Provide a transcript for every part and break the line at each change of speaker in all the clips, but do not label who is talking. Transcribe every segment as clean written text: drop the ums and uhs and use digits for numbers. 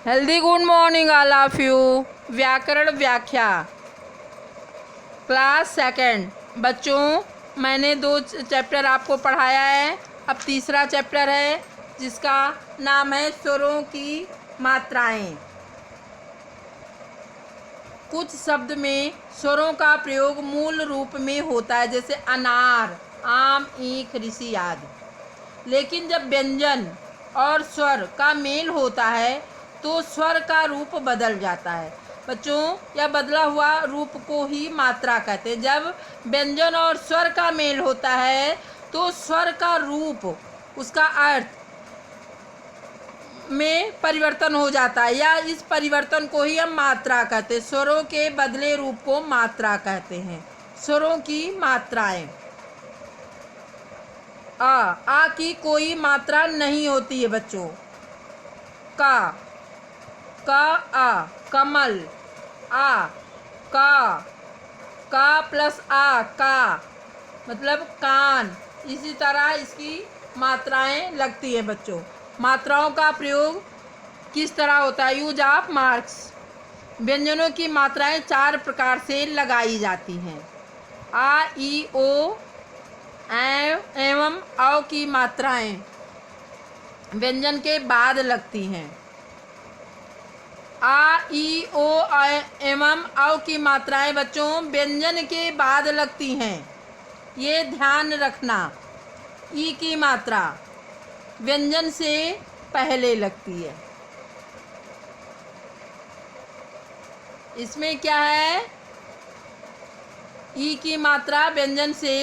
Healthy good morning all of you. व्याकरण व्याख्या class second. बच्चों, मैंने 2 चैप्टर आपको पढ़ाया है। अब तीसरा चैप्टर है जिसका नाम है स्वरों की मात्राएं। कुछ शब्द में स्वरों का प्रयोग मूल रूप में होता है, जैसे अनार, आम, ईख, ऋषि आदि। लेकिन जब व्यंजन और स्वर का मेल होता है तो स्वर का रूप बदल जाता है। बच्चों, यह बदला हुआ रूप को ही मात्रा कहते हैं। जब व्यंजन और स्वर का मेल होता है तो स्वर का रूप, उसका अर्थ में परिवर्तन हो जाता है, या इस परिवर्तन को ही हम मात्रा कहते हैं। स्वरों के बदले रूप को मात्रा कहते हैं। स्वरों की मात्राएं। आ की कोई मात्रा नहीं होती है बच्चों। का आ, कमल। आ, का प्लस आ, का मतलब कान। इसी तरह इसकी मात्राएं लगती हैं बच्चों। मात्राओं का प्रयोग किस तरह होता है? Use of marks. व्यंजनों की मात्राएं 4 प्रकार से लगाई जाती हैं। आ, ई, ओ एवं औ की मात्राएं व्यंजन के बाद लगती हैं। आ, ई, ओ एवं औ की मात्राएं बच्चों व्यंजन के बाद लगती हैं। ये ध्यान रखना। ई की मात्रा व्यंजन से पहले लगती है। इसमें क्या है? ई की मात्रा व्यंजन से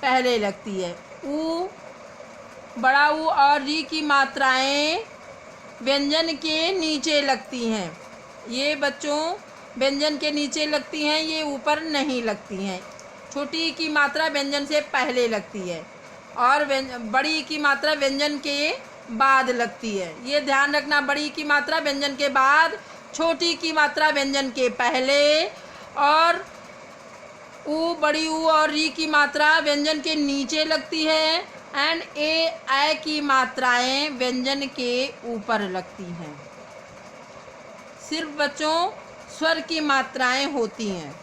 पहले लगती है। ऊ, बड़ा ऊ और री की मात्राएं व्यंजन के नीचे लगती हैं। ये बच्चों व्यंजन के नीचे लगती हैं, ये ऊपर नहीं लगती हैं। छोटी ई की मात्रा व्यंजन से पहले लगती है और बड़ी ई की मात्रा व्यंजन के बाद लगती है। ये ध्यान रखना, बड़ी ई की मात्रा व्यंजन के बाद, छोटी की मात्रा व्यंजन के पहले, और ऊ, बड़ी ऊ और री की मात्रा व्यंजन के नीचे लगती है, एंड ए की मात्राएं व्यंजन के ऊपर लगती हैं। सिर्फ बच्चों स्वर की मात्राएं होती हैं,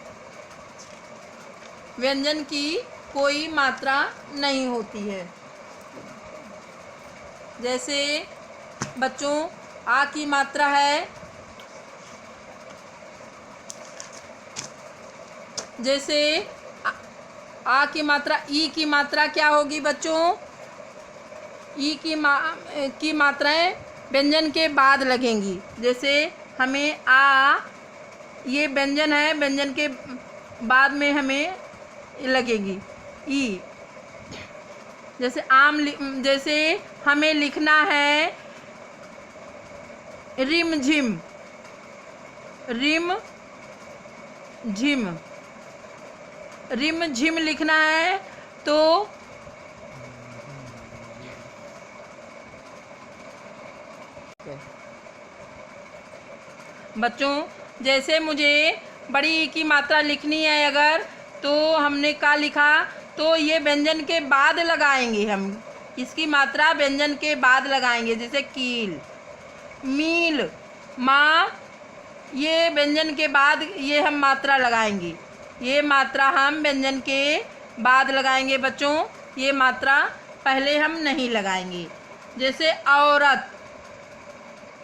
व्यंजन की कोई मात्रा नहीं होती है। जैसे बच्चों आ की मात्रा है, जैसे आ की मात्रा, ई की मात्रा क्या होगी बच्चों? ई की मात्राएं व्यंजन के बाद लगेंगी। जैसे हमें आ, ये व्यंजन है, व्यंजन के बाद में हमें लगेगी ई। जैसे आम, जैसे हमें लिखना है रिम झिम, रिम झिम, रिम झिम लिखना है तो बच्चों जैसे मुझे बड़ी ई की मात्रा लिखनी है अगर, तो हमने का लिखा तो ये व्यंजन के बाद लगाएंगे हम। इसकी मात्रा व्यंजन के बाद लगाएंगे। जैसे कील, मील, माँ, ये व्यंजन के बाद ये हम मात्रा लगाएंगे। ये मात्रा हम व्यंजन के बाद लगाएंगे बच्चों, ये मात्रा पहले हम नहीं लगाएंगे। जैसे औरत,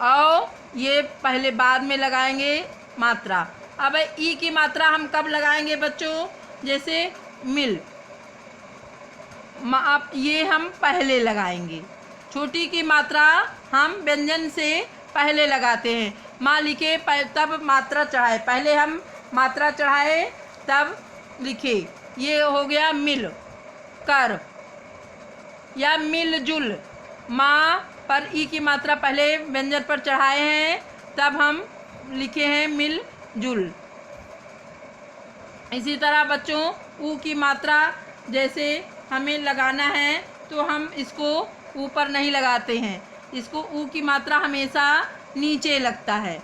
औ, ये पहले बाद में लगाएंगे मात्रा। अब ई की मात्रा हम कब लगाएंगे बच्चों? जैसे मिल, आप ये हम पहले लगाएंगे। छोटी की मात्रा हम व्यंजन से पहले लगाते हैं। माँ लिखे तब मात्रा चढ़ाए, पहले हम मात्रा चढ़ाए तब लिखे। ये हो गया मिल कर या मिलजुल। माँ पर ई की मात्रा पहले व्यंजन पर चढ़ाए हैं तब हम लिखे हैं मिलजुल। इसी तरह बच्चों ऊ की मात्रा जैसे हमें लगाना है तो हम इसको ऊपर नहीं लगाते हैं, इसको ऊ की मात्रा हमेशा नीचे लगता है,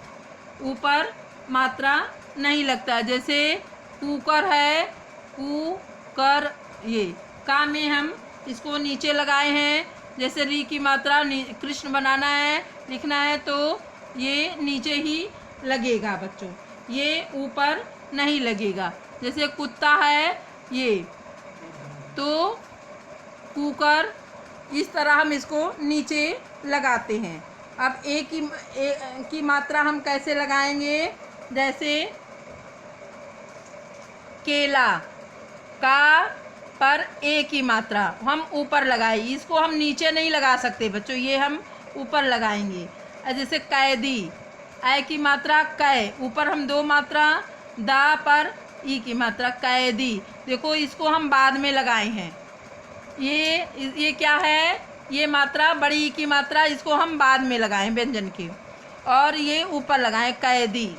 ऊपर मात्रा नहीं लगता है। जैसे कुकर है, कुकर, ये का में हम इसको नीचे लगाए हैं। जैसे री की मात्रा कृष्ण बनाना है, लिखना है तो ये नीचे ही लगेगा बच्चों, ये ऊपर नहीं लगेगा। जैसे कुत्ता है ये, तो कुकर, इस तरह हम इसको नीचे लगाते हैं। अब ए की मात्रा हम कैसे लगाएंगे? जैसे केला का पर ए की मात्रा हम ऊपर लगाए, इसको हम नीचे नहीं लगा सकते बच्चों, ये हम ऊपर लगाएंगे। जैसे कैदी, ए की मात्रा कै, ऊपर हम 2 मात्रा, दा पर ई की मात्रा, कैदी। देखो इसको हम बाद में लगाए हैं, ये क्या है? ये मात्रा बड़ी ई की मात्रा, इसको हम बाद में लगाएं व्यंजन के, और ये ऊपर लगाएं कैदी।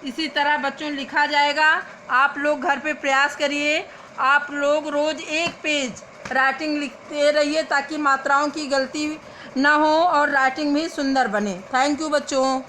इसी तरह बच्चों लिखा जाएगा। आप लोग घर पे प्रयास करिए, आप लोग रोज़ 1 पेज राइटिंग लिखते रहिए ताकि मात्राओं की गलती ना हो और राइटिंग भी सुंदर बने। थैंक यू बच्चों।